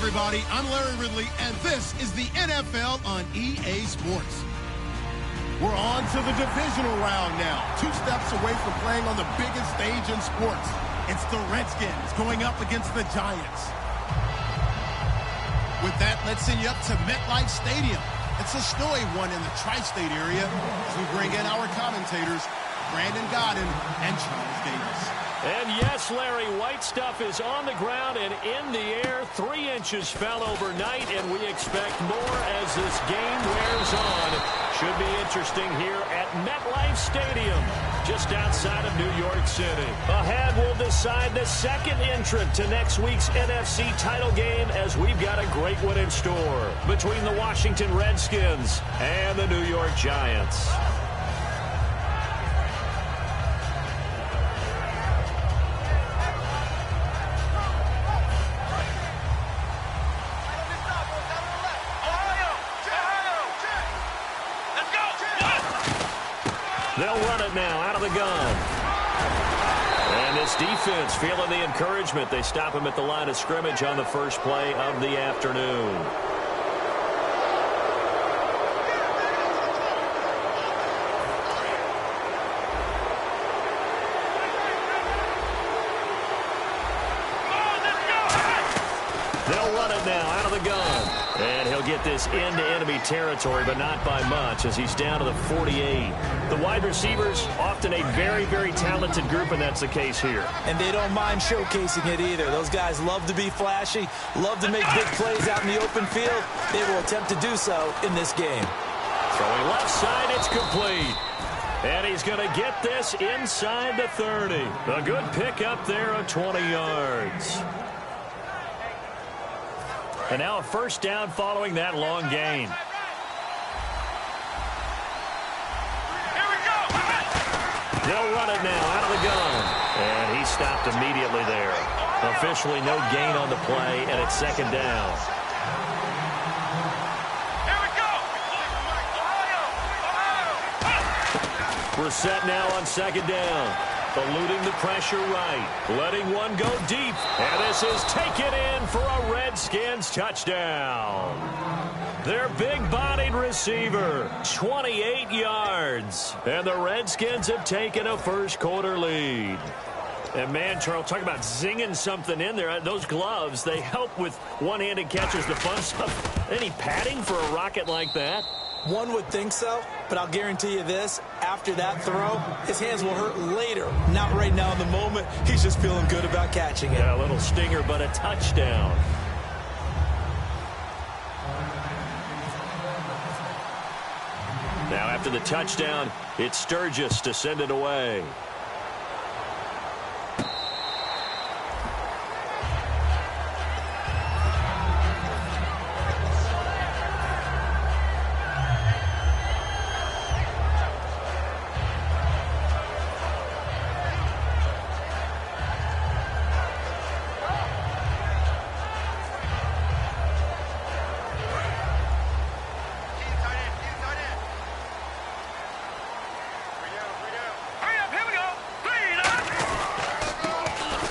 everybody. I'm Larry Ridley, and this is the NFL on EA Sports. We're on to the divisional round now. 2 steps away from playing on the biggest stage in sports. It's the Redskins going up against the Giants. With that, let's send you up to MetLife Stadium. It's a snowy one in the tri-state area as we bring in our commentators, Brandon Godden and Charles Davis. And yes, Larry, white stuff is on the ground and in the air. 3 inches fell overnight, and we expect more as this game wears on. Should be interesting here at MetLife Stadium, just outside of New York City. Ahead, we'll decide the second entrant to next week's NFC title game, as we've got a great one in store between the Washington Redskins and the New York Giants. They'll run it now out of the gun. And this defense feeling the encouragement. They stop him at the line of scrimmage on the first play of the afternoon. They'll run it now out of the gun. And he'll get this into enemy territory, but not by much, as he's down to the 48. The wide receivers, often a very, very talented group, and that's the case here. And they don't mind showcasing it either. Those guys love to be flashy, love to make big plays out in the open field. They will attempt to do so in this game. Throwing left side, it's complete. And he's going to get this inside the 30. A good pickup there of 20 yards. And now a first down following that long gain. Here we go. They'll run it now out of the gun. And he stopped immediately there. Officially no gain on the play, and it's second down. Here we go. We're set now on second down. Eluding the pressure right. Letting one go deep. And this is taken in for a Redskins touchdown. Their big-bodied receiver, 28 yards. And the Redskins have taken a first-quarter lead. And, man, Charles, talk about zinging something in there. Those gloves, they help with one-handed catches, the fun stuff. Any padding for a rocket like that? One would think so, but I'll guarantee you this. After that throw, his hands will hurt later. Not right now in the moment. He's just feeling good about catching it. Yeah, a little stinger, but a touchdown. Now after the touchdown, it's Sturgis to send it away.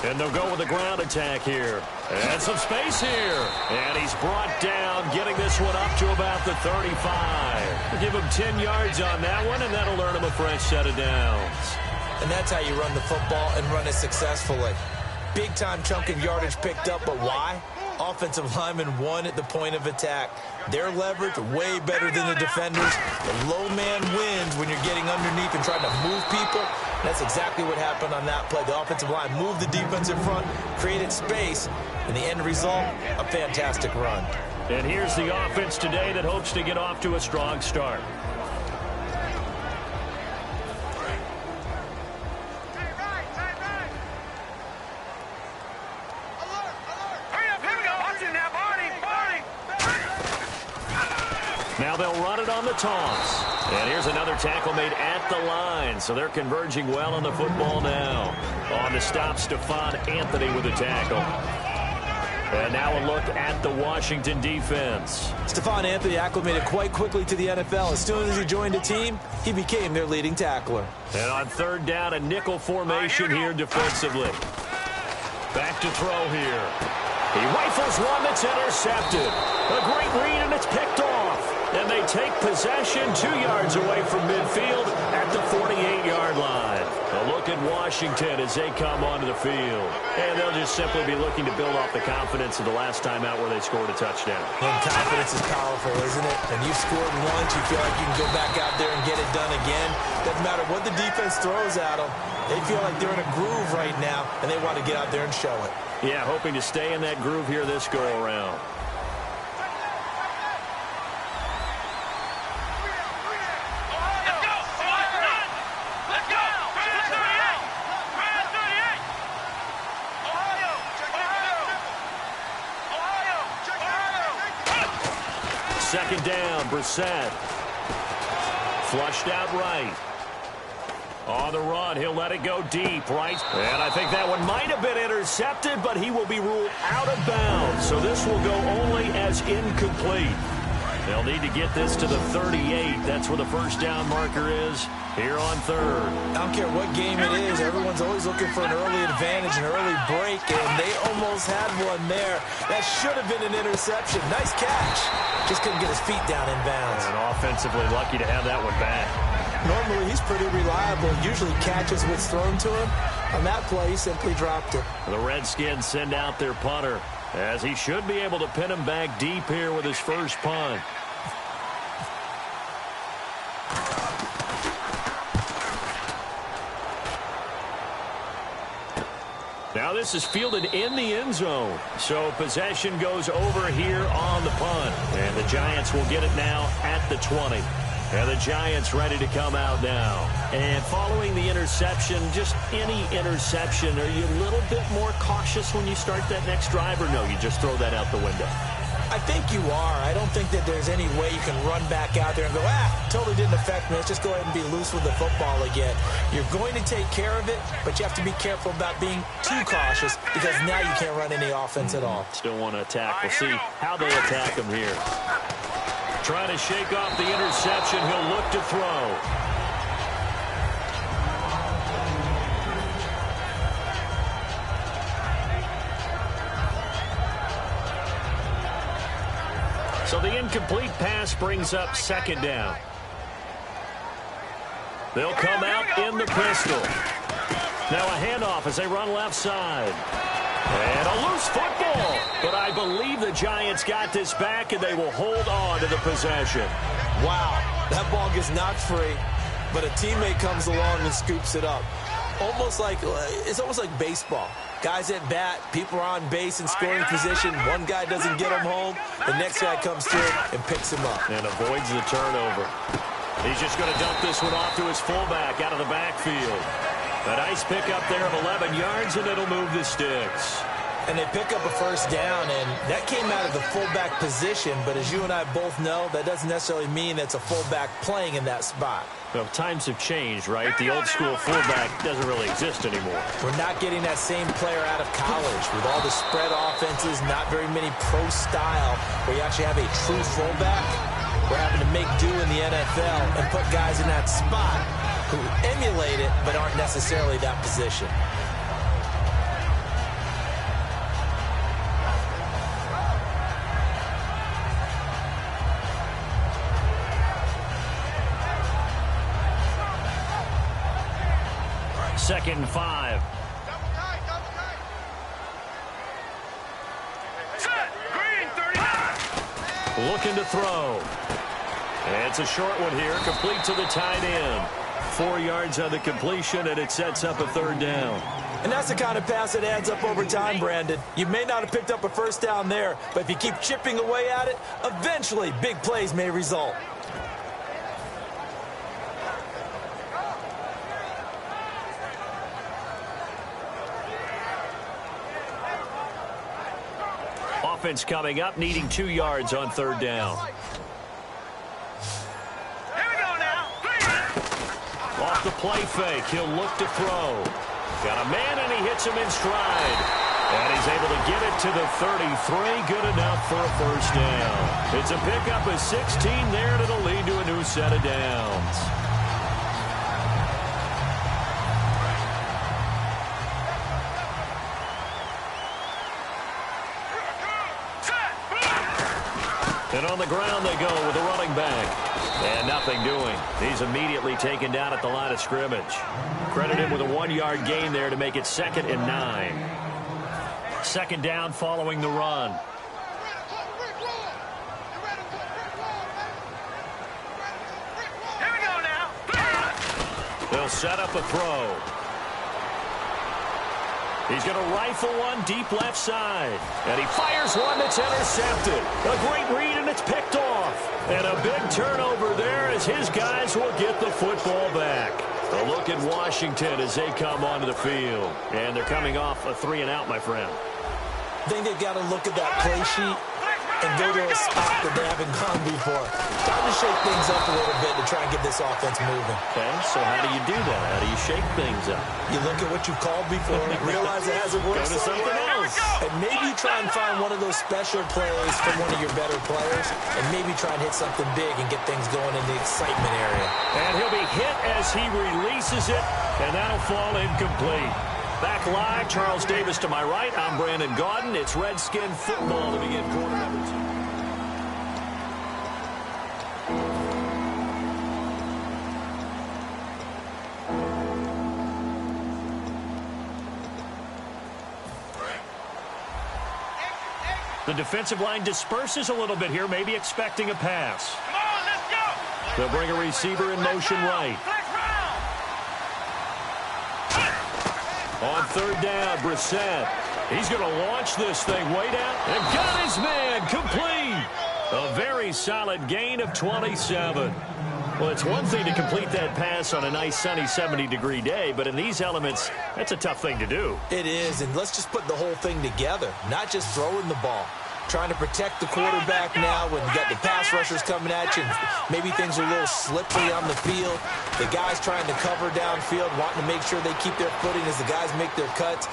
And they'll go with a ground attack here. And some space here. And he's brought down, getting this one up to about the 35. We'll give him 10 yards on that one, and that'll earn him a fresh set of downs. And that's how you run the football and run it successfully. Big-time chunk of yardage picked up, but why? Offensive linemen won at the point of attack. Their leverage way better than the defenders. The low man wins when you're getting underneath and trying to move people. That's exactly what happened on that play. The offensive line moved the defense in front, created space, and the end result, a fantastic run. And here's the offense today that hopes to get off to a strong start. Now they'll run it on the toss. And here's another tackle made at the line. So they're converging well on the football now. On the stop, Stephon Anthony with a tackle. And now a look at the Washington defense. Stephon Anthony acclimated quite quickly to the NFL. As soon as he joined the team, he became their leading tackler. And on third down, a nickel formation here defensively. Back to throw here. He rifles one that's intercepted. A great read, and it's picked off. And they take possession 2 yards away from midfield at the 48-yard line. A look at Washington as they come onto the field. And they'll just simply be looking to build off the confidence of the last time out where they scored a touchdown. And confidence is powerful, isn't it? When you've scored once, you feel like you can go back out there and get it done again. Doesn't matter what the defense throws at them. They feel like they're in a groove right now, and they want to get out there and show it. Yeah, hoping to stay in that groove here this go-around. Second down, Brissett. Flushed out right. On the run, he'll let it go deep, right? And I think that one might have been intercepted, but he will be ruled out of bounds. So this will go only as incomplete. They'll need to get this to the 38. That's where the first down marker is here on third. I don't care what game it is. Everyone's always looking for an early advantage, an early break, and they almost had one there. That should have been an interception. Nice catch. Just couldn't get his feet down in bounds. And offensively lucky to have that one back. Normally, he's pretty reliable. Usually catches what's thrown to him. On that play, he simply dropped it. The Redskins send out their punter, as he should be able to pin him back deep here with his first punt. Now this is fielded in the end zone. So possession goes over here on the punt. And the Giants will get it now at the 20. And the Giants ready to come out now. And following the interception, just any interception, are you a little bit more cautious when you start that next drive, or no, you just throw that out the window? I think you are. I don't think that there's any way you can run back out there and go, totally didn't affect me. Let's just go ahead and be loose with the football again. You're going to take care of it, but you have to be careful about being too cautious, because now you can't run any offense at all. Still want to attack. We'll see how they attack him here. Trying to shake off the interception. He'll look to throw. So the incomplete pass brings up second down. They'll come out in the pistol. Now a handoff as they run left side. And a loose football. But I believe the Giants got this back, and they will hold on to the possession. Wow, that ball gets knocked free, but a teammate comes along and scoops it up. It's almost like baseball. Guys at bat, people are on base in scoring position. One guy doesn't get him home. The next guy comes through and picks him up. And avoids the turnover. He's just going to dump this one off to his fullback out of the backfield. A nice pickup there of 11 yards, and it'll move the sticks. And they pick up a first down, and that came out of the fullback position. But as you and I both know, that doesn't necessarily mean it's a fullback playing in that spot. Well, times have changed, right? The old school fullback doesn't really exist anymore. We're not getting that same player out of college. With all the spread offenses, not very many pro style, where you actually have a true fullback. We're having to make do in the NFL and put guys in that spot who emulate it but aren't necessarily that position. Second and 5. Green, 39. Looking to throw. And it's a short one here, complete to the tight end. 4 yards on the completion, and it sets up a third down. And that's the kind of pass that adds up over time, Brandon. You may not have picked up a first down there, but if you keep chipping away at it, eventually big plays may result. Offense coming up, needing 2 yards on third down. Here we go now. Off the play fake, he'll look to throw. Got a man, and he hits him in stride. And he's able to get it to the 33. Good enough for a first down. It's a pickup of 16 there, and it'll lead to a new set of downs. And on the ground they go with the running back. And nothing doing. He's immediately taken down at the line of scrimmage. Credit him with a 1-yard gain there to make it 2nd and 9. Second down following the run. Here we go now. They'll set up a throw. He's going to rifle one deep left side. And he fires one that's intercepted. A great read, and it's picked off. And a big turnover there as his guys will get the football back. A look at Washington as they come onto the field. And they're coming off a 3-and-out, my friend. I think they've got to look at that play sheet and go to a spot that they haven't gone before. Time to shake things up a little bit to try and get this offense moving. Okay, so how do you do that? How do you shake things up? You look at what you've called before, realize it hasn't worked. Go to something else. And maybe you try and find one of those special plays from one of your better players, and maybe try and hit something big and get things going in the excitement area. And he'll be hit as he releases it, and that'll fall incomplete. Back live, Charles Davis to my right. I'm Brandon Gaudin. It's Redskin football to begin quarter number 2. The defensive line disperses a little bit here, maybe expecting a pass. Come on, let's go. They'll bring a receiver in motion right. On third down, Brissett. He's going to launch this thing way down and got his man complete. A very solid gain of 27. Well, it's one thing to complete that pass on a nice sunny 70-degree day, but in these elements, that's a tough thing to do. It is, and let's just put the whole thing together, not just throwing the ball. Trying to protect the quarterback now when you got the pass rushers coming at you. And maybe things are a little slippery on the field. The guys trying to cover downfield, wanting to make sure they keep their footing as the guys make their cuts.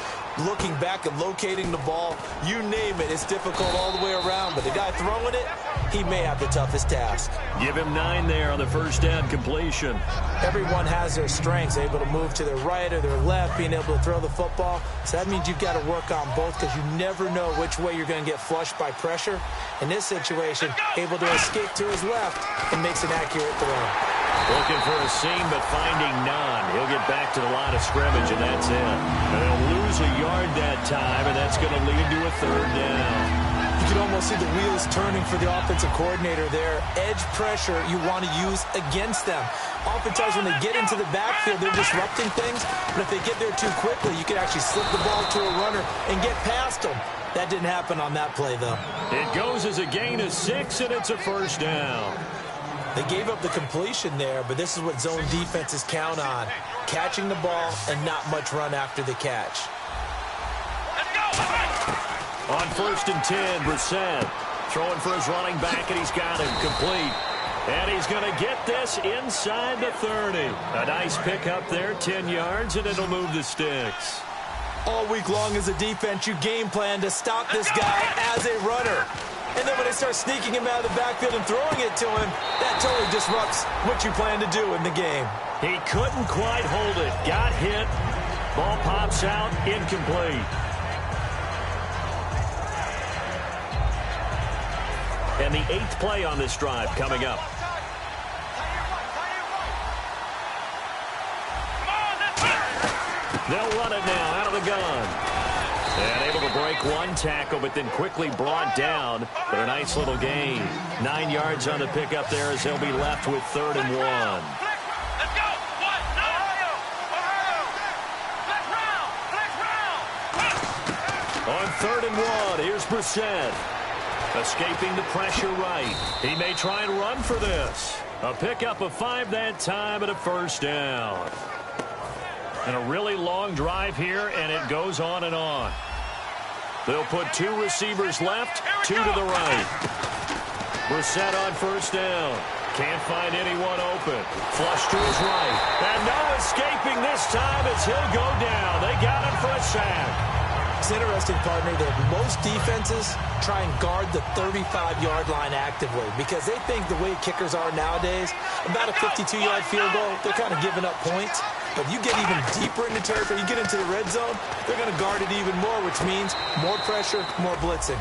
Looking back and locating the ball, you name it, it's difficult all the way around. But the guy throwing it, he may have the toughest task. Give him 9 there on the first down completion. Everyone has their strengths, able to move to their right or their left, being able to throw the football. So that means you've got to work on both because you never know which way you're going to get flushed by pressure. In this situation, able to escape to his left and makes an accurate throw. Looking for a seam, but finding none. He'll get back to the line of scrimmage, and that's it. And they'll lose a yard that time, and that's going to lead to a third down. You can almost see the wheels turning for the offensive coordinator there. Edge pressure you want to use against them. Oftentimes when they get into the backfield, they're disrupting things. But if they get there too quickly, you can actually slip the ball to a runner and get past them. That didn't happen on that play, though. It goes as a gain of 6, and it's a first down. They gave up the completion there, but this is what zone defenses count on. Catching the ball and not much run after the catch. On 1st and 10, Brissett throwing for his running back, and he's got him complete. And he's going to get this inside the 30. A nice pickup there, 10 yards, and it'll move the sticks. All week long as a defense, you game plan to stop this guy as a runner. And then when they start sneaking him out of the backfield and throwing it to him, that totally disrupts what you plan to do in the game. He couldn't quite hold it. Got hit. Ball pops out, incomplete. And the 8th play on this drive coming up. They'll run it now out of the gun. And able to break one tackle, but then quickly brought down. But a nice little gain. 9 yards on the pickup there as they'll be left with 3rd and 1. Let's go. On 3rd and 1, here's Brissett. Escaping the pressure right. He may try and run for this. A pickup of 5 that time and a first down. And a really long drive here, and it goes on and on. They'll put 2 receivers left, 2 to the right. Brissett on first down. Can't find anyone open. Flush to his right. And no escaping this time as he'll go down. They got him for a sack. It's interesting, partner, that most defenses try and guard the 35-yard line actively because they think the way kickers are nowadays, about a 52-yard field goal, they're kind of giving up points. But you get even deeper into territory, you get into the red zone, they're going to guard it even more, which means more pressure, more blitzing.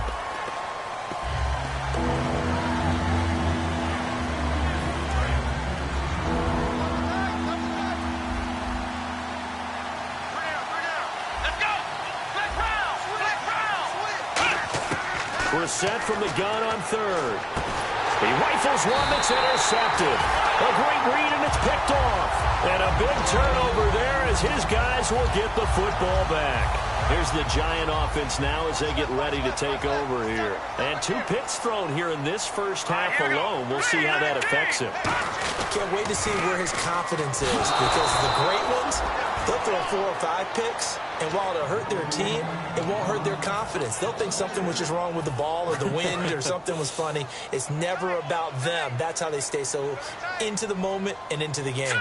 We're set from the gun on third. He rifles one that's intercepted. A great read, and it's picked off. And a big turnover there as his guys will get the football back. Here's the Giant offense now as they get ready to take over here. And 2 picks thrown here in this first half alone. We'll see how that affects him. Can't wait to see where his confidence is, because the great ones, they'll throw 4 or 5 picks, and while it'll hurt their team, it won't hurt their confidence. They'll think something was just wrong with the ball or the wind or something was funny. It's never about them. That's how they stay so into the moment and into the game.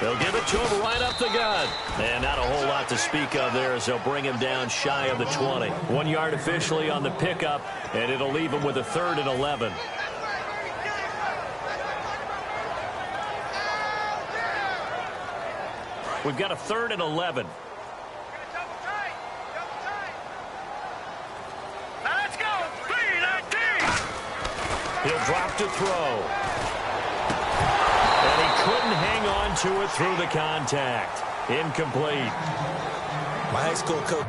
They'll give it to him right up the gut. And not a whole lot to speak of there as they'll bring him down shy of the 20. 1 yard officially on the pickup, and it'll leave him with a 3rd and 11. We've got a 3rd and 11. Let's go. 3-19. He'll drop to throw. And he couldn't hang on to it through the contact. Incomplete. My high school coach.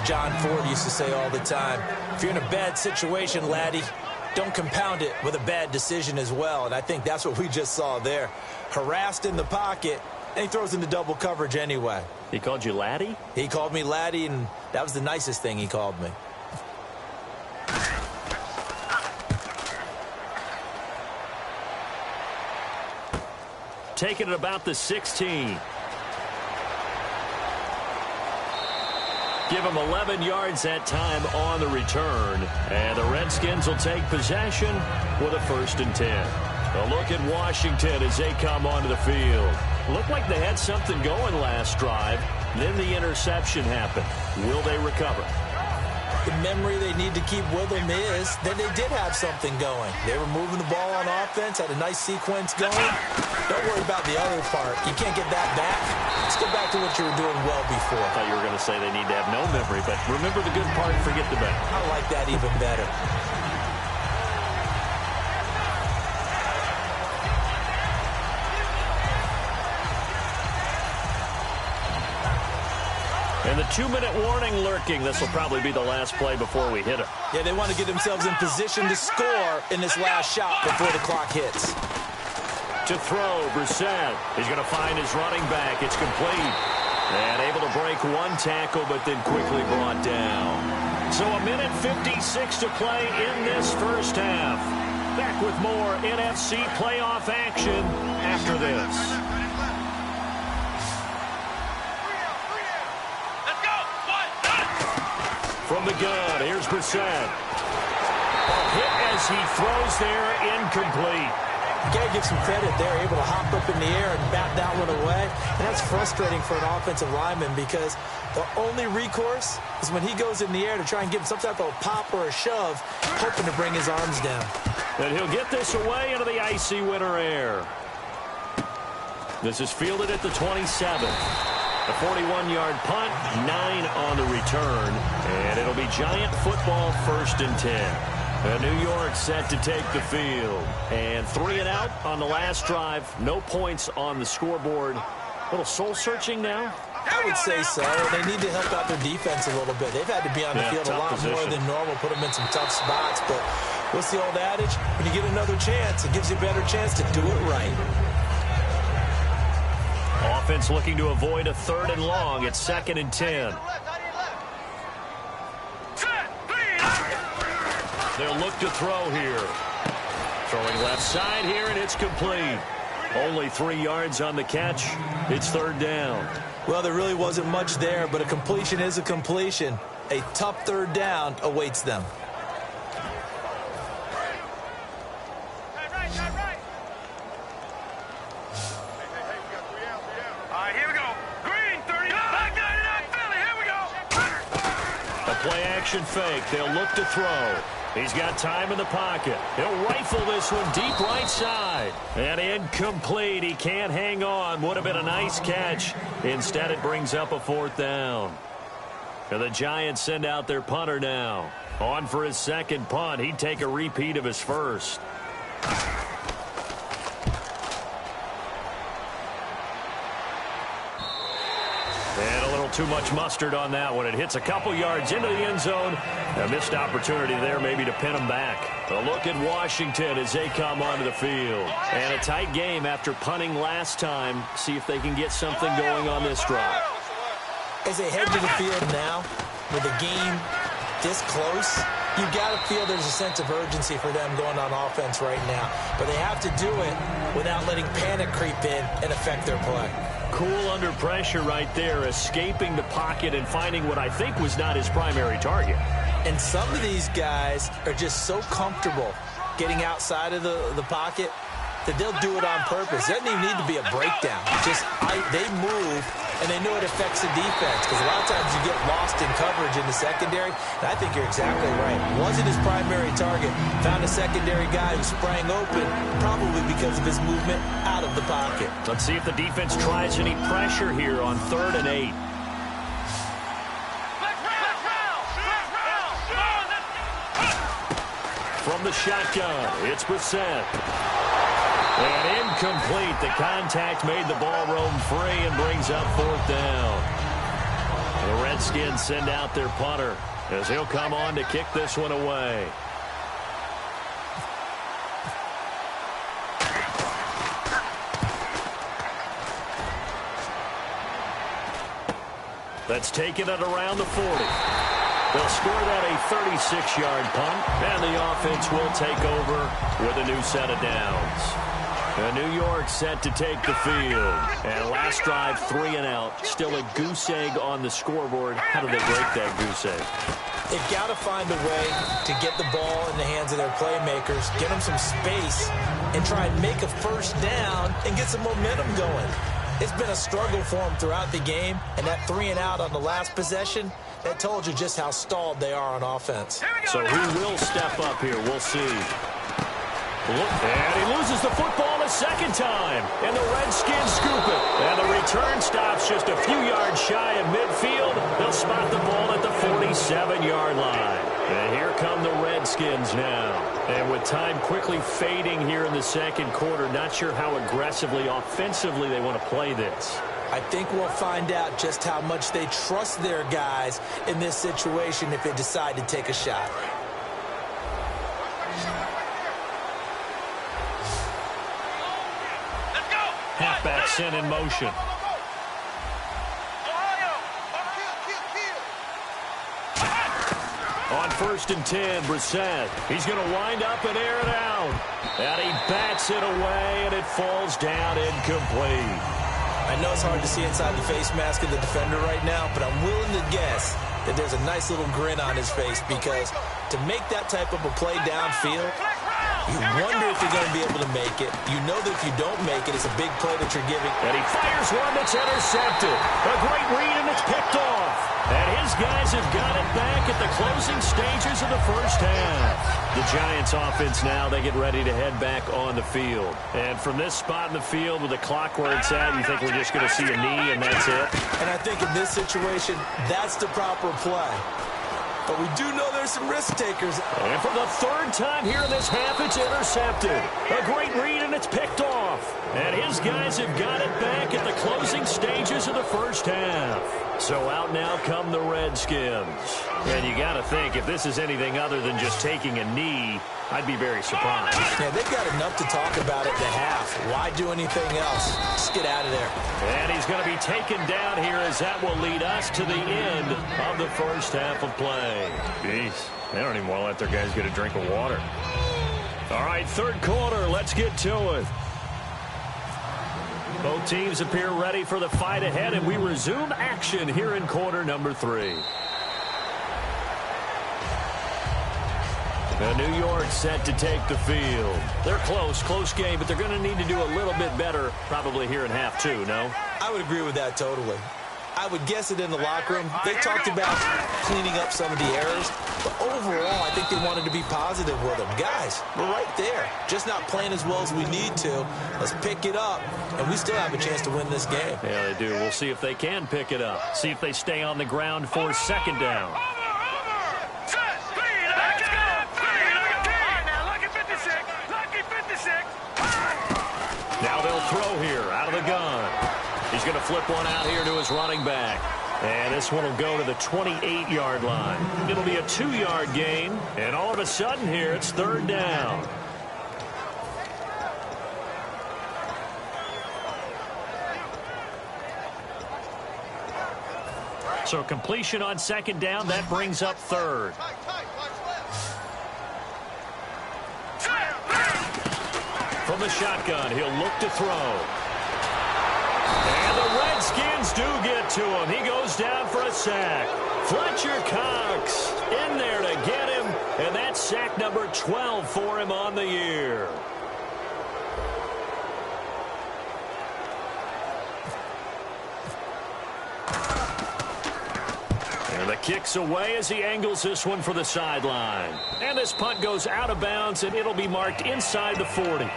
John Ford used to say all the time, if you're in a bad situation, laddie, don't compound it with a bad decision as well. And I think that's what we just saw there. Harassed in the pocket, and he throws into double coverage anyway. He called you laddie? He called me laddie, and that was the nicest thing he called me. Taking it about the 16. Give him 11 yards that time on the return. And the Redskins will take possession with a 1st and 10. A look at Washington as they come onto the field. Looked like they had something going last drive. Then the interception happened. Will they recover? The memory they need to keep with them is that they did have something going. They were moving the ball on offense, had a nice sequence going. Don't worry about the other part. You can't get that back. Let's get back to what you were doing well before. I thought you were going to say they need to have no memory, but remember the good part, forget the bad. I like that even better. And the 2-minute warning lurking. This will probably be the last play before we hit it. Yeah, they want to get themselves in position to score in this last shot before the clock hits. To throw, Brissett. He's going to find his running back. It's complete. And able to break 1 tackle, but then quickly brought down. So a minute 56 to play in this first half. Back with more NFC playoff action after this. From the gun, here's Brissett. A hit as he throws there, incomplete. You got to give some credit. They're able to hop up in the air and bat that one away. And that's frustrating for an offensive lineman because the only recourse is when he goes in the air to try and give him some type of pop or a shove, hoping to bring his arms down. And he'll get this away into the icy winter air. This is fielded at the 27. A 41-yard punt, 9 on the return, and it'll be Giant football 1st and 10. New York set to take the field, and 3 and out on the last drive. No points on the scoreboard. A little soul-searching now? I would say so. They need to help out their defense a little bit. They've had to be on the field a lot more than normal, put them in some tough spots. But what's the old adage? When you get another chance, it gives you a better chance to do it right. Offense looking to avoid a 3rd and long. It's 2nd and 10. They'll look to throw here. Throwing left side here, and it's complete. Only 3 yards on the catch. It's 3rd down. Well, there really wasn't much there, but a completion is a completion. A tough 3rd down awaits them. play-action fake. They'll look to throw. He's got time in the pocket. He'll rifle this one deep right side. And incomplete. He can't hang on. Would have been a nice catch. Instead, it brings up a 4th down. And the Giants send out their punter now. On for his second punt. He'd take a repeat of his first. And a little too much mustard on that one. It hits a couple yards into the end zone. A missed opportunity there maybe to pin him back. A look at Washington as they come onto the field. And a tight game after punting last time. See if they can get something going on this drive. As they head to the field now, with the game this close, you got to feel there's a sense of urgency for them going on offense right now. But they have to do it without letting panic creep in and affect their play. Cool under pressure right there, escaping the pocket and finding what I think was not his primary target. And some of these guys are just so comfortable getting outside of the pocket that they'll do it on purpose. It doesn't even need to be a breakdown. They move, and they know it affects the defense because a lot of times you get lost in coverage in the secondary, and I think you're exactly right. Wasn't his primary target. Found a secondary guy who sprang open, probably because of his movement out of the pocket. Let's see if the defense tries any pressure here on 3rd and 8. From the shotgun, it's Brissett. And incomplete. The contact made the ball roam free and brings up 4th down. The Redskins send out their punter as he'll come on to kick this one away. That's taken at around the 40. They'll score that a 36-yard punt, and the offense will take over with a new set of downs. New York set to take the field. And last drive, 3 and out. Still a goose egg on the scoreboard. How do they break that goose egg? They've got to find a way to get the ball in the hands of their playmakers, get them some space, and try and make a first down and get some momentum going. It's been a struggle for them throughout the game, and that 3 and out on the last possession, that told you just how stalled they are on offense. So who will step up here? We'll see. And he loses the football a second time. And the Redskins scoop it. And the return stops just a few yards shy of midfield. They'll spot the ball at the 47-yard line. And here come the Redskins now. And with time quickly fading here in the second quarter, not sure how aggressively, offensively they want to play this. I think we'll find out just how much they trust their guys in this situation if they decide to take a shot. Halfback sent in motion. On 1st and 10, Brissett. He's going to wind up and air it out. And he bats it away, and it falls down incomplete. I know it's hard to see inside the face mask of the defender right now, but I'm willing to guess that there's a nice little grin on his face because to make that type of a play downfield, you wonder if you're going to be able to make it. You know that if you don't make it, it's a big play that you're giving. And he fires one that's intercepted. A great read, and it's picked off. And his guys have got it back at the closing stages of the first half. The Giants offense now, they get ready to head back on the field. And from this spot in the field with the clock where it's at, you think we're just going to see a knee and that's it? And I think in this situation, that's the proper play. But we do know there's some risk takers. And for the 3rd time here in this half, it's intercepted. A great read, and it's picked off. And his guys have got it back at the closing stages of the first half. So out now come the Redskins. And you got to think, if this is anything other than just taking a knee, I'd be very surprised. Yeah, they've got enough to talk about at the half. Why do anything else? Just get out of there. And he's going to be taken down here as that will lead us to the end of the first half of play. Jeez, they don't even want to let their guys get a drink of water. All right, 3rd quarter, let's get to it. Both teams appear ready for the fight ahead, and we resume action here in quarter number 3. New York set to take the field. They're close game, but they're going to need to do a little bit better probably here in half 2, no? I would agree with that totally. I would guess it in the locker room. They talked about cleaning up some of the errors, but overall, I think they wanted to be positive with them. Guys, we're right there. Just not playing as well as we need to. Let's pick it up, and we still have a chance to win this game. Yeah, they do. We'll see if they can pick it up. See if they stay on the ground for second down. Now they'll throw here out of the gun. He's going to flip one out here to his running back. And this one will go to the 28-yard line. It'll be a 2-yard gain. And all of a sudden here, it's third down. So completion on second down, that brings up third. From the shotgun, he'll look to throw. And the Redskins do get to him. He goes down for a sack. Fletcher Cox in there to get him, and that's sack number 12 for him on the year. And the kick's away as he angles this one for the sideline. And this punt goes out of bounds, and it'll be marked inside the 40.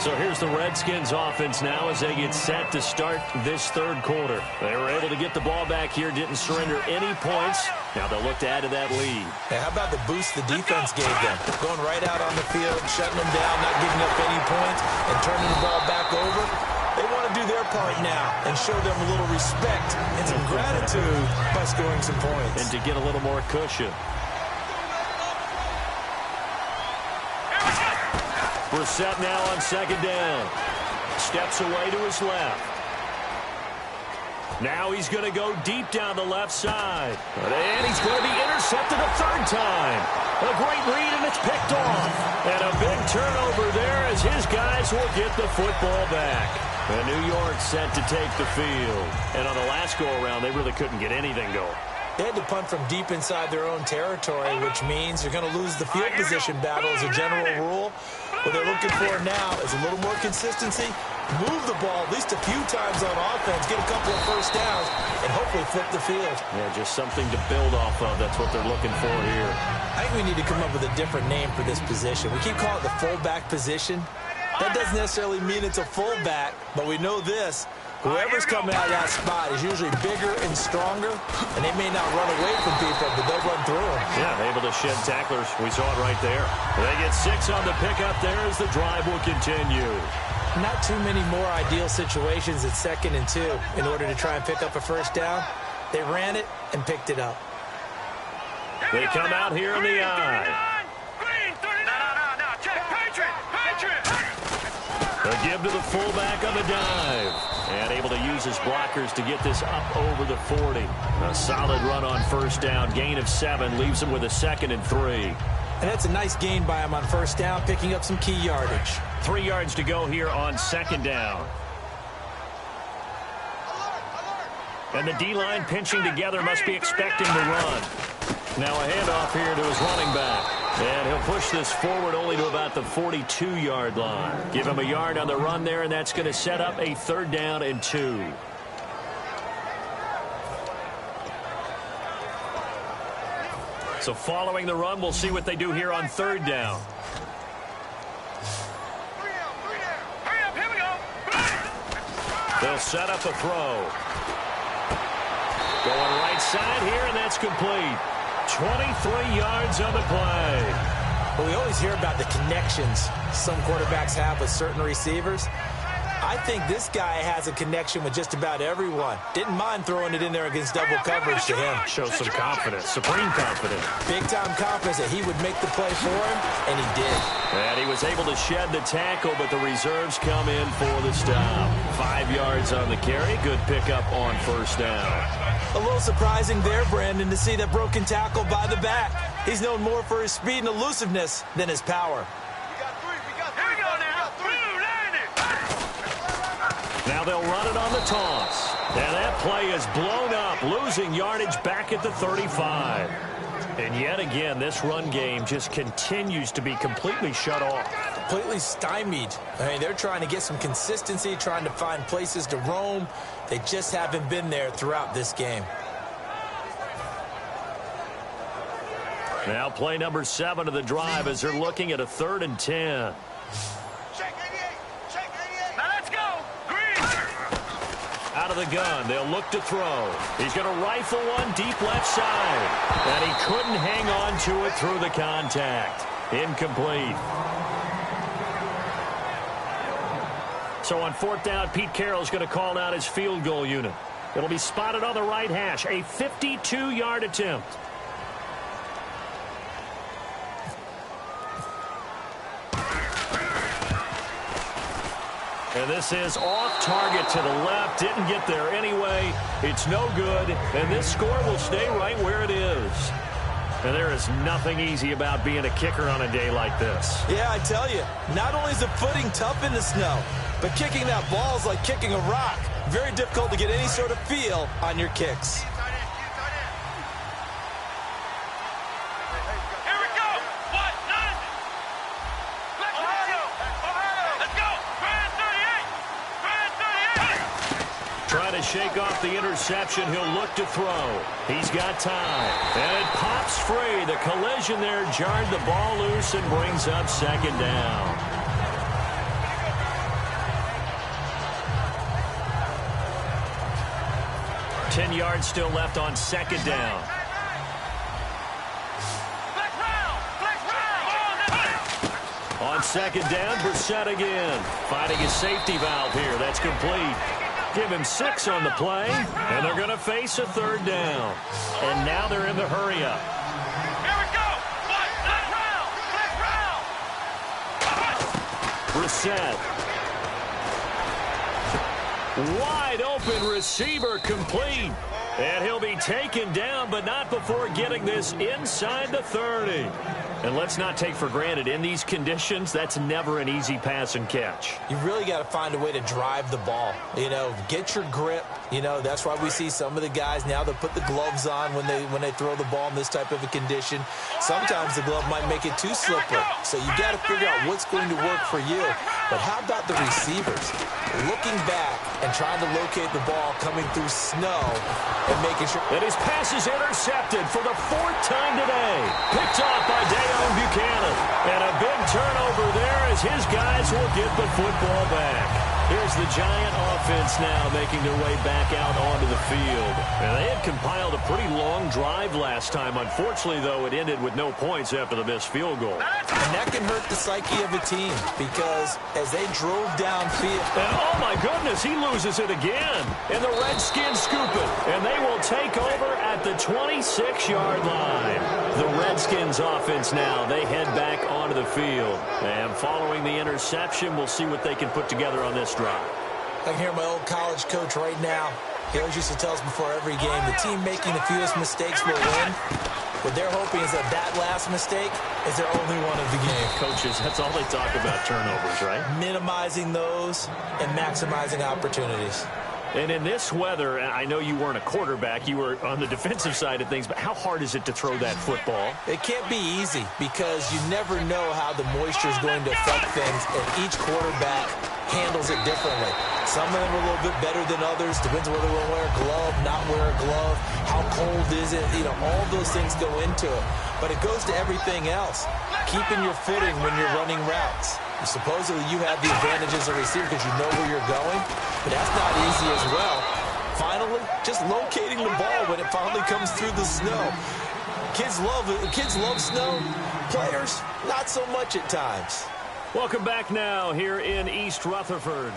So here's the Redskins offense now as they get set to start this third quarter. They were able to get the ball back here, didn't surrender any points. Now they'll look to add to that lead. Hey, how about the boost the defense gave them? Going right out on the field, shutting them down, not giving up any points, and turning the ball back over. They want to do their part now and show them a little respect and some gratitude by scoring some points. And to get a little more cushion. We're set now on second down. Steps away to his left. Now he's going to go deep down the left side. And he's going to be intercepted a third time. A great read, and it's picked off. And a big turnover there as his guys will get the football back. And New York set to take the field. And on the last go-around, they really couldn't get anything going. They had to punt from deep inside their own territory, which means you're going to lose the field position battle as a general rule. What they're looking for now is a little more consistency, move the ball at least a few times on offense, get a couple of first downs, and hopefully flip the field. Yeah, just something to build off of. That's what they're looking for here. I think we need to come up with a different name for this position. We keep calling it the fullback position. That doesn't necessarily mean it's a fullback, but we know this. Whoever's coming out of that spot is usually bigger and stronger, and they may not run away from people, but they'll run through them. Yeah, able to shed tacklers. We saw it right there. They get 6 on the pickup there as the drive will continue. Not too many more ideal situations at 2nd and 2 in order to try and pick up a first down. They ran it and picked it up. They come out here in the eye. They give to the fullback on the dive. And able to use his blockers to get this up over the 40. A solid run on first down. Gain of 7 leaves him with a 2nd and 3. And that's a nice gain by him on first down, picking up some key yardage. 3 yards to go here on second down. And the D-line pinching together, must be expecting the run. Now a handoff here to his running back. And he'll push this forward only to about the 42-yard line. Give him a yard on the run there, and that's going to set up a 3rd down and 2. So following the run, we'll see what they do here on 3rd down. They'll set up a throw. Going right side here, and that's complete. 23 yards on the play. Well, we always hear about the connections some quarterbacks have with certain receivers. I think this guy has a connection with just about everyone. Didn't mind throwing it in there against double coverage to him. Shows some confidence, supreme confidence. Big-time confidence that he would make the play for him, and he did. And he was able to shed the tackle, but the reserves come in for the stop. 5 yards on the carry. Good pickup on first down. A little surprising there, Brandon, to see that broken tackle by the back. He's known more for his speed and elusiveness than his power. Now they'll run it on the toss. And that play is blown up, losing yardage back at the 35. And yet again, this run game just continues to be completely shut off. Completely stymied. I mean, they're trying to get some consistency, trying to find places to roam. They just haven't been there throughout this game. Now play number 7 of the drive as they're looking at a 3rd and 10. Check 88. Check 88. Now let's go. Green. Out of the gun, they'll look to throw. He's going to rifle one deep left side. And he couldn't hang on to it through the contact. Incomplete. So on 4th down, Pete Carroll's going to call out his field goal unit. It'll be spotted on the right hash. A 52-yard attempt. And this is off target to the left. Didn't get there anyway. It's no good. And this score will stay right where it is. And there is nothing easy about being a kicker on a day like this. Yeah, I tell you, not only is the footing tough in the snow, but kicking that ball is like kicking a rock. Very difficult to get any sort of feel on your kicks. Here we go. What? None. Ohio. Let's go. Grand 38. Grand 38. Trying to shake off the interception. He'll look to throw. He's got time. And it pops free. The collision there jarred the ball loose and brings up 2nd down. Ten yards still left on 2nd down. On 2nd down, Brissett again. Finding his safety valve here. That's complete. Give him 6 on the play, and they're going to face a 3rd down. And now they're in the hurry-up. Here we go. Brissett. Wide open receiver complete. And he'll be taken down, but not before getting this inside the 30. And let's not take for granted, in these conditions, that's never an easy pass and catch. You really got to find a way to drive the ball. You know, get your grip. You know, that's why we see some of the guys now that put the gloves on when they throw the ball in this type of a condition. Sometimes the glove might make it too slippery. So you got to figure out what's going to work for you. But how about the receivers? Looking back and trying to locate the ball coming through snow and making sure. And his pass is intercepted for the 4th time today. Picked off by Deion Buchanan. And a big turnover there as his guys will get the football back. Here's the Giant offense now making their way back out onto the field. And they had compiled a pretty long drive last time. Unfortunately, though, it ended with no points after the missed field goal. And that can hurt the psyche of a team because as they drove downfield. And oh my goodness, he loses it again. And the Redskins scoop it. And they will take over at the 26-yard line. The Redskins offense now, they head back onto the field. And following the interception, we'll see what they can put together on this drive. I can hear my old college coach right now. He always used to tell us before every game, the team making the fewest mistakes will win. What they're hoping is that last mistake is their only one of the game. Coaches, that's all they talk about, turnovers, right? Minimizing those and maximizing opportunities. And in this weather, I know you weren't a quarterback, you were on the defensive side of things, but how hard is it to throw that football? It can't be easy because you never know how the moisture is going to affect things, and each quarterback handles it differently. Some of them are a little bit better than others. Depends on whether they'll wear a glove, not wear a glove, how cold is it, you know, all those things go into it. But it goes to everything else. Keeping your footing when you're running routes. Supposedly you have the advantage as a receiver because you know where you're going, but that's not easy as well. Finally, just locating the ball when it finally comes through the snow. Kids love snow. Players, not so much at times. Welcome back now here in East Rutherford.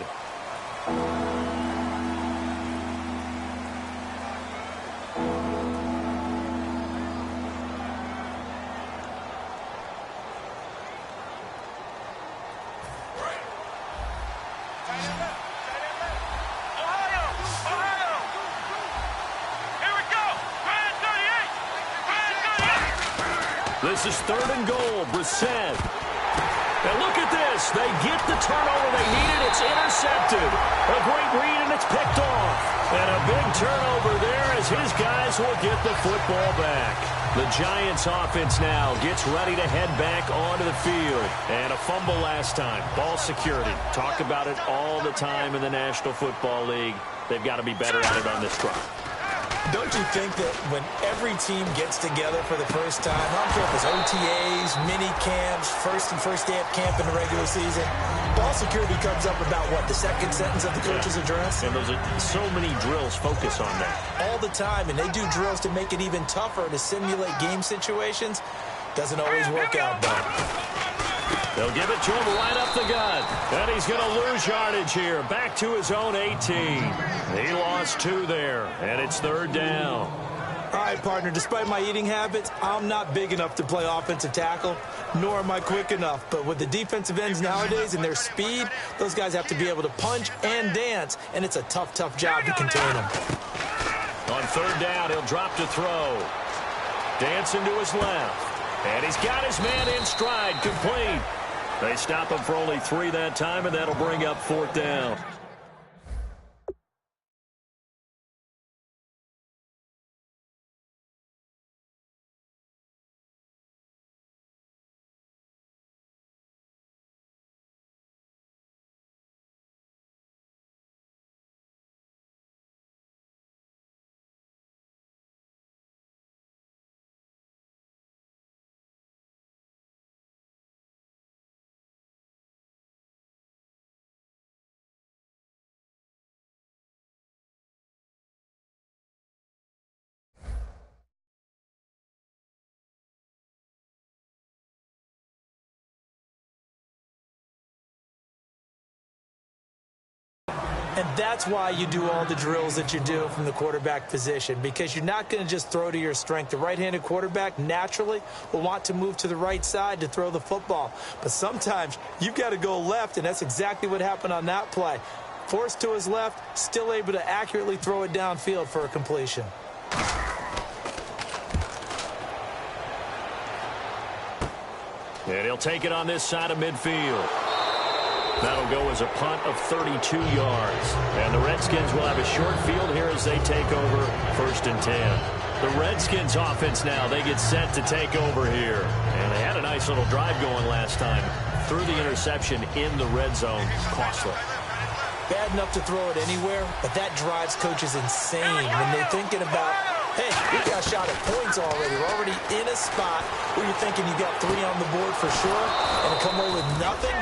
This is 3rd and goal. Brissett. And look at this. They get the turnover they needed. It's intercepted. A great read, and it's picked off. And a big turnover there as his guys will get the football back. The Giants offense now gets ready to head back onto the field. And a fumble last time. Ball security. Talk about it all the time in the National Football League. they've got to be better at it on this drive. Don't you think that when every team gets together for the first time, I don't care if it's OTAs, mini camps, first day of camp in the regular season, ball security comes up about what, the second sentence of the coach's address? And those are so many drills focus on that. All the time, and they do drills to make it even tougher to simulate game situations. Doesn't always work out, though. They'll give it to him right up the gut. And he's going to lose yardage here. Back to his own 18. He lost 2 there, and it's 3rd down. All right, partner, despite my eating habits, I'm not big enough to play offensive tackle, nor am I quick enough. But with the defensive ends nowadays and their speed, those guys have to be able to punch and dance, and it's a tough, tough job to contain them. On 3rd down, he'll drop to throw. Dancing to his left. And he's got his man in stride, complete. They stop him for only 3 that time, and that'll bring up 4th down. And that's why you do all the drills that you do from the quarterback position, because you're not going to just throw to your strength. The right-handed quarterback naturally will want to move to the right side to throw the football. But sometimes you've got to go left, and that's exactly what happened on that play. Forced to his left, still able to accurately throw it downfield for a completion. And he'll take it on this side of midfield. That'll go as a punt of 32 yards. And the Redskins will have a short field here as they take over 1st and 10. The Redskins offense now, they get set to take over here. And they had a nice little drive going last time. Threw the interception in the red zone. Costly. Bad enough to throw it anywhere, but that drives coaches insane when they're thinking about, hey, we got shot at points already. We're already in a spot where you're thinking you got 3 on the board for sure, and to come away with nothing,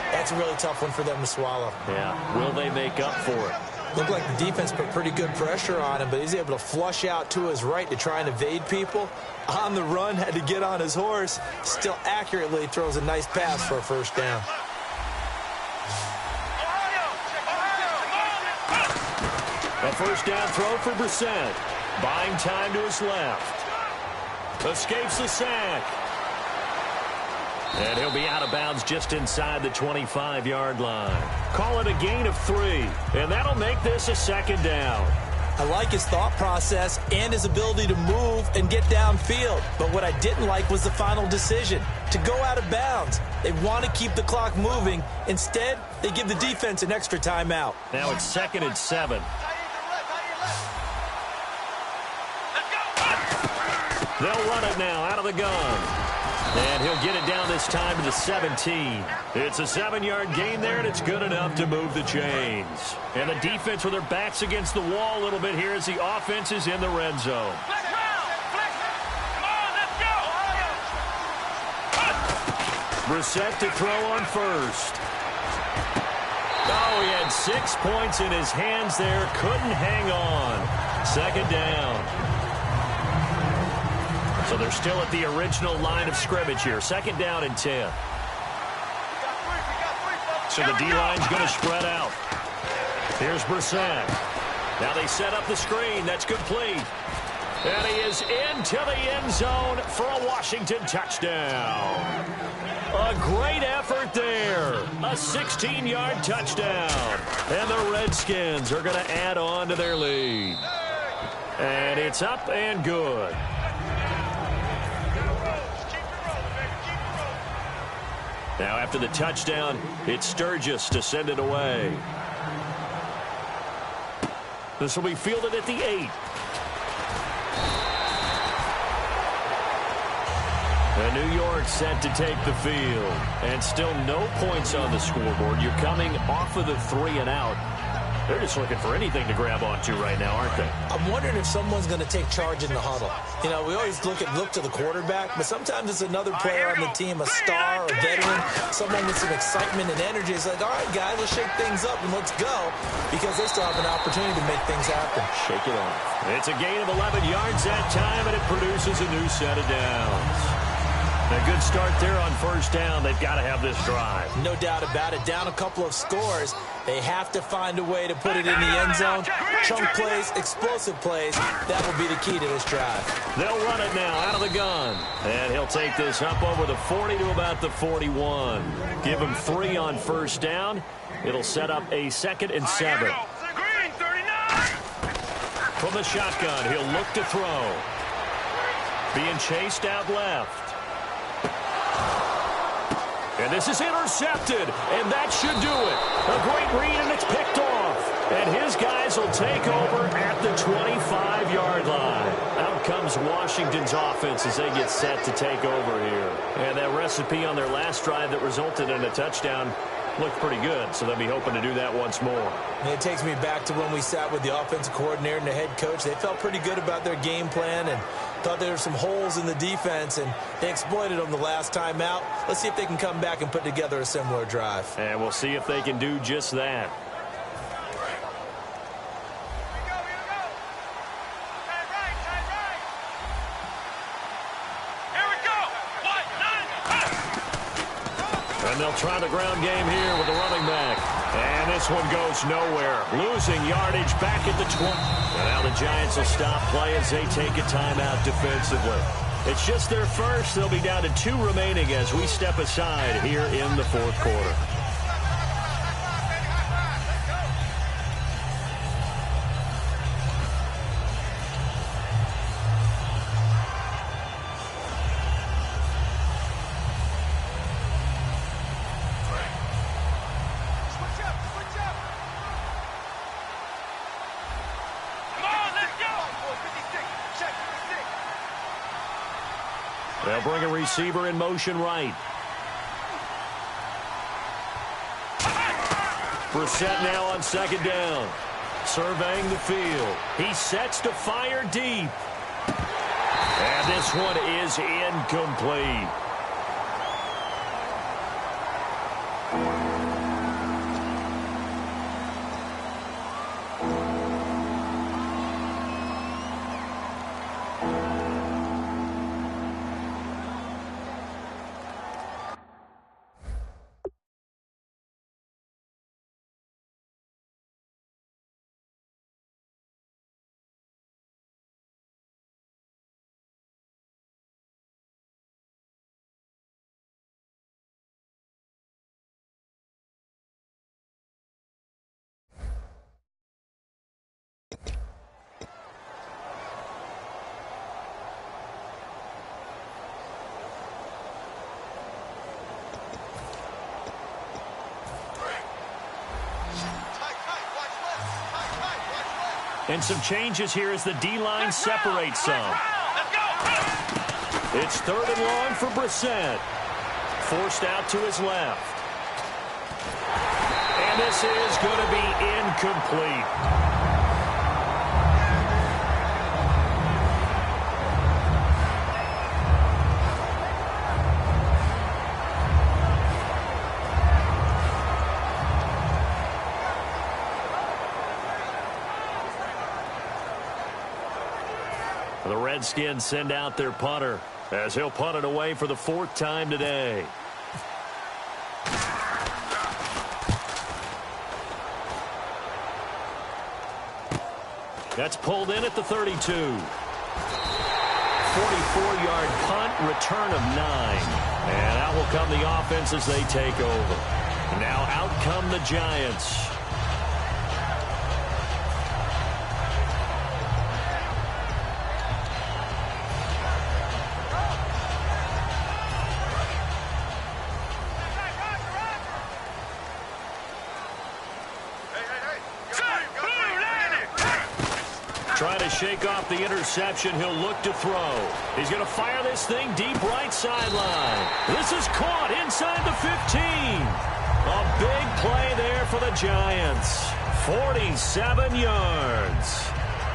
that's a really tough one for them to swallow. Yeah, will they make up for it? Looked like the defense put pretty good pressure on him, but he's able to flush out to his right to try and evade people. On the run, had to get on his horse. Still accurately throws a nice pass for a 1st down. A 1st down throw for Brissett. Buying time to his left. Escapes the sack. And he'll be out of bounds just inside the 25-yard line. Call it a gain of 3, and that'll make this a 2nd down. I like his thought process and his ability to move and get downfield. But what I didn't like was the final decision, to go out of bounds. They want to keep the clock moving. Instead, they give the defense an extra timeout. Now it's 2nd and 7. They'll run it now out of the gun. And he'll get it down this time to the 17. It's a 7-yard gain there, and it's good enough to move the chains. And the defense with their backs against the wall a little bit here as the offense is in the red zone. Brissett to throw on 1st. Oh, he had 6 points in his hands there. Couldn't hang on. 2nd down. So they're still at the original line of scrimmage here. 2nd down and 10. So the D-line's going to spread out. Here's Brissett. Now they set up the screen. That's complete. And he is into the end zone for a Washington touchdown. A great effort there. A 16-yard touchdown. And the Redskins are going to add on to their lead. And it's up and good. Now after the touchdown, it's Sturgis to send it away. This will be fielded at the 8. And New York set to take the field. And still no points on the scoreboard. You're coming off of the 3 and out. They're just looking for anything to grab onto right now, aren't they? I'm wondering if someone's going to take charge in the huddle. You know, we always look to the quarterback, but sometimes it's another player on the team, a star, a veteran, someone with some excitement and energy. It's like, all right, guys, let's shake things up and let's go, because they still have an opportunity to make things happen. Shake it off. It's a gain of 11 yards that time, and it produces a new set of downs. A good start there on first down. They've got to have this drive. No doubt about it. Down a couple of scores. They have to find a way to put it in the end zone. Chunk plays, explosive plays. That will be the key to this drive. They'll run it now out of the gun. And he'll take this up over the 40 to about the 41. Give him 3 on first down. It'll set up a 2nd and 7. From the shotgun, he'll look to throw. Being chased out left. And this is intercepted, and that should do it. A great read, and it's picked off. And his guys will take over at the 25-yard line. Out comes Washington's offense as they get set to take over here. And that recipe on their last drive that resulted in a touchdown looked pretty good, so they'll be hoping to do that once more. And it takes me back to when we sat with the offensive coordinator and the head coach. They felt pretty good about their game plan and thought there were some holes in the defense, and they exploited them the last time out. Let's see if they can come back and put together a similar drive. And we'll see if they can do just that. And they'll try the ground game here with the running back. And this one goes nowhere. Losing yardage back at the 20. And now the Giants will stop play as they take a timeout defensively. It's just their first. They'll be down to 2 remaining as we step aside here in the 4th quarter. They'll bring a receiver in motion right. Brissett now on 2nd down. Surveying the field. He sets to fire deep. And this one is incomplete. And some changes here as the D-line separates some. It's 3rd and long for Brissett. Forced out to his left. And this is going to be incomplete. The Redskins send out their punter as he'll punt it away for the 4th time today. That's pulled in at the 32. 44-yard punt, return of 9. And out will come the offense as they take over. Now out come the Giants. Trying to shake off the interception. He'll look to throw. He's going to fire this thing deep right sideline. This is caught inside the 15. A big play there for the Giants. 47 yards.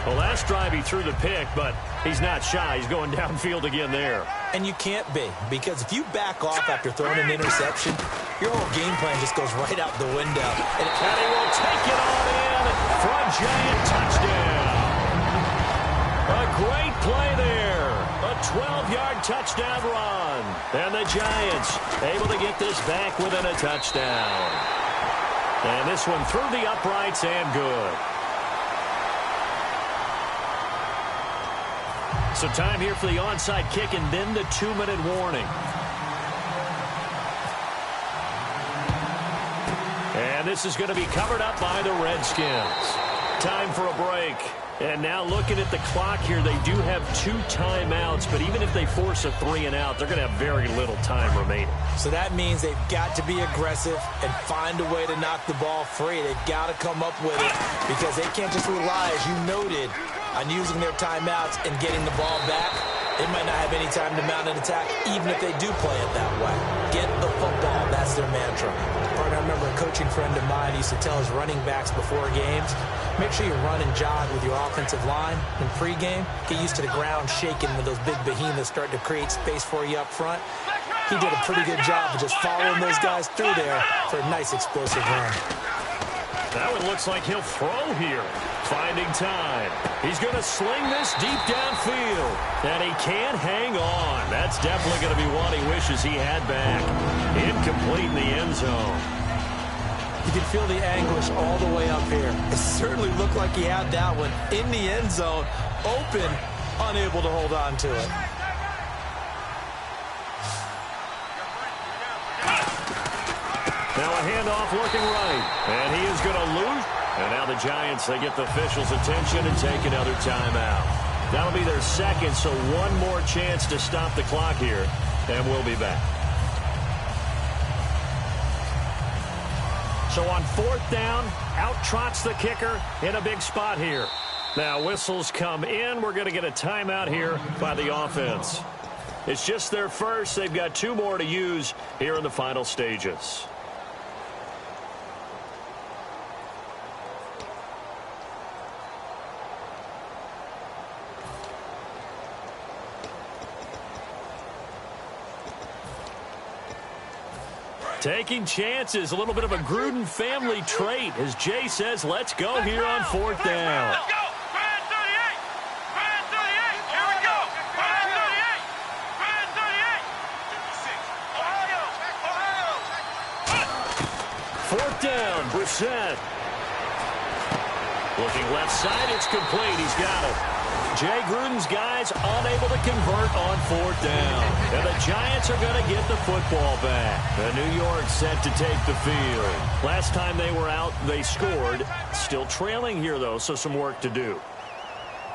Well, last drive he threw the pick, but he's not shy. He's going downfield again there. And you can't be, because if you back off after throwing an interception, your whole game plan just goes right out the window. And he will take it on in for a giant touchdown. A great play there. A 12-yard touchdown run. And the Giants able to get this back within a touchdown. And this one through the uprights and good. So time here for the onside kick and then the 2-minute warning. And this is going to be covered up by the Redskins. Time for a break. And now looking at the clock here, they do have 2 timeouts, but even if they force a 3-and-out, they're going to have very little time remaining. So that means they've got to be aggressive and find a way to knock the ball free. They've got to come up with it because they can't just rely, as you noted, on using their timeouts and getting the ball back. They might not have any time to mount an attack, even if they do play it that way. Get the football. That's their mantra. I remember a coaching friend of mine used to tell his running backs before games, make sure you run and jog with your offensive line in pregame. Get used to the ground shaking when those big behemoths start to create space for you up front. He did a pretty good job of just following those guys through there for a nice explosive run. That one looks like he'll throw here. Finding time. He's going to sling this deep downfield. And he can't hang on. That's definitely going to be one he wishes he had back. Incomplete in the end zone. You can feel the anguish all the way up here. It certainly looked like he had that one in the end zone, open, unable to hold on to it. Now a handoff looking right. And he is going to lose. And now the Giants, they get the officials' attention and take another timeout. That'll be their second, so one more chance to stop the clock here. And we'll be back. So on 4th down, out trots the kicker in a big spot here. Now whistles come in. We're going to get a timeout here by the offense. It's just their first. They've got 2 more to use here in the final stages. Taking chances, a little bit of a Gruden family trait. As Jay says, let's go here on 4th down. Let's go! Grand 38! Grand 38! Here we go! Grand 38! Grand 38! 56. Ohio! 4th down, Brissett. Looking left side, it's complete. He's got it. Jay Gruden's guys unable to convert on 4th down. And the Giants are going to get the football back. The New York set to take the field. Last time they were out, they scored. Still trailing here, though, so some work to do.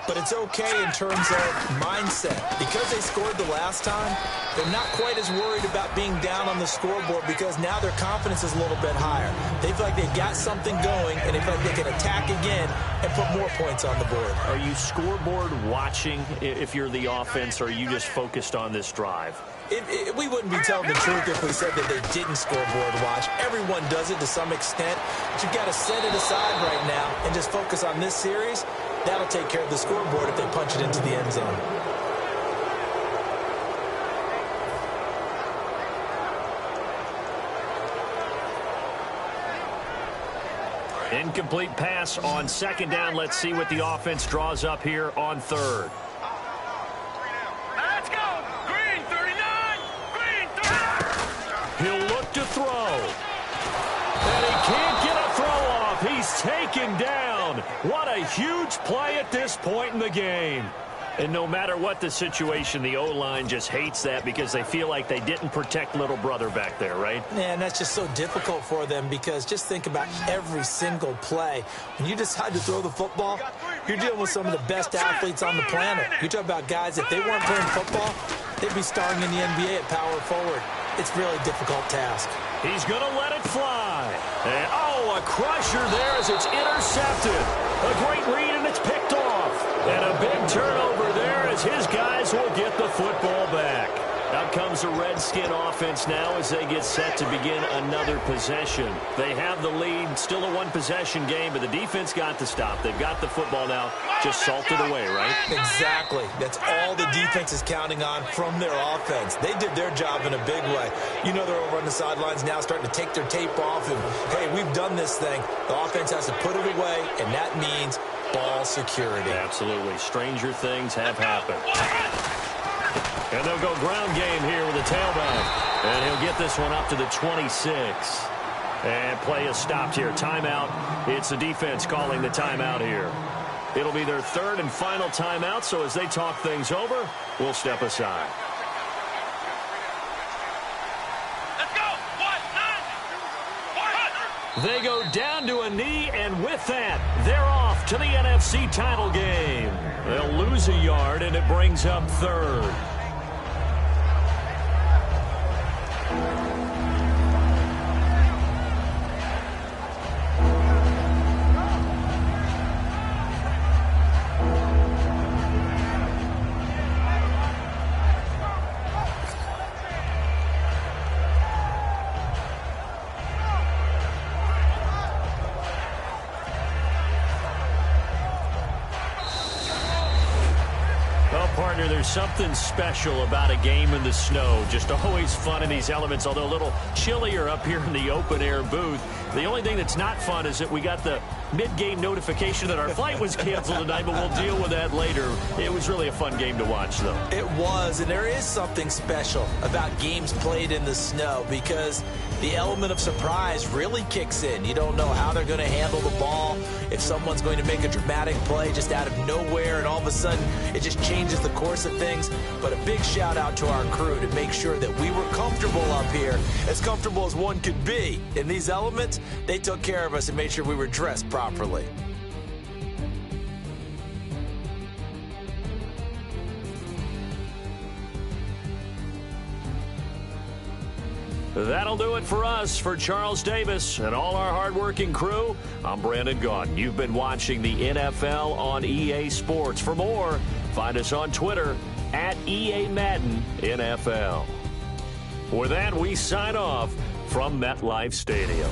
But it's okay in terms of mindset. Because they scored the last time, they're not quite as worried about being down on the scoreboard because now their confidence is a little bit higher. They feel like they've got something going, and they feel like they can attack again and put more points on the board. Are you scoreboard watching if you're the offense, or are you just focused on this drive? We wouldn't be telling the truth if we said that they didn't scoreboard watch. Everyone does it to some extent. But you've got to set it aside right now and just focus on this series. That'll take care of the scoreboard if they punch it into the end zone. Incomplete pass on 2nd down. Let's see what the offense draws up here on 3rd. Let's go! Green 39! Green 39! He'll look to throw. And he can't get a throw off. He's taken down. What a huge play at this point in the game. And no matter what the situation, the O-line just hates that because they feel like they didn't protect little brother back there, right? Man, that's just so difficult for them because just think about every single play. When you decide to throw the football, you're dealing with some of the best athletes on the planet. You talk about guys, if they weren't playing football, they'd be starring in the NBA at power forward. It's a really difficult task. He's going to let it fly. And, oh, a crusher there as it's intercepted. A great read, and it's picked off. And a big turnover there as his guys will get the football back. Out comes the Redskin offense now as they get set to begin another possession. They have the lead, still a one-possession game, but the defense got the stop. They've got the football now, just salted away, right? Exactly. That's all the defense is counting on from their offense. They did their job in a big way. You know they're over on the sidelines now starting to take their tape off, and, hey, we've done this thing. The offense has to put it away, and that means ball security. Absolutely. Stranger things have happened. And they'll go ground game here with a tailback. And he'll get this one up to the 26. And play is stopped here. Timeout. It's the defense calling the timeout here. It'll be their third and final timeout, so as they talk things over, we'll step aside. Let's go. They go down to a knee, and with that, they're off to the NFC title game. They'll lose a yard, and it brings up third. Partner, there's something special about a game in the snow. Just always fun in these elements, although a little chillier up here in the open-air booth. The only thing that's not fun is that we got the mid-game notification that our flight was canceled tonight, but we'll deal with that later. It was really a fun game to watch, though. It was, and there is something special about games played in the snow because the element of surprise really kicks in. You don't know how they're going to handle the ball, if someone's going to make a dramatic play just out of nowhere, and all of a sudden it just changes the course of things. But a big shout out to our crew to make sure that we were comfortable up here, as comfortable as one could be. In these elements, they took care of us and made sure we were dressed properly. That'll do it for us. For Charles Davis and all our hardworking crew, I'm Brandon Gaudin. You've been watching the NFL on EA Sports. For more, find us on Twitter at EA Madden NFL. With that, we sign off from MetLife Stadium.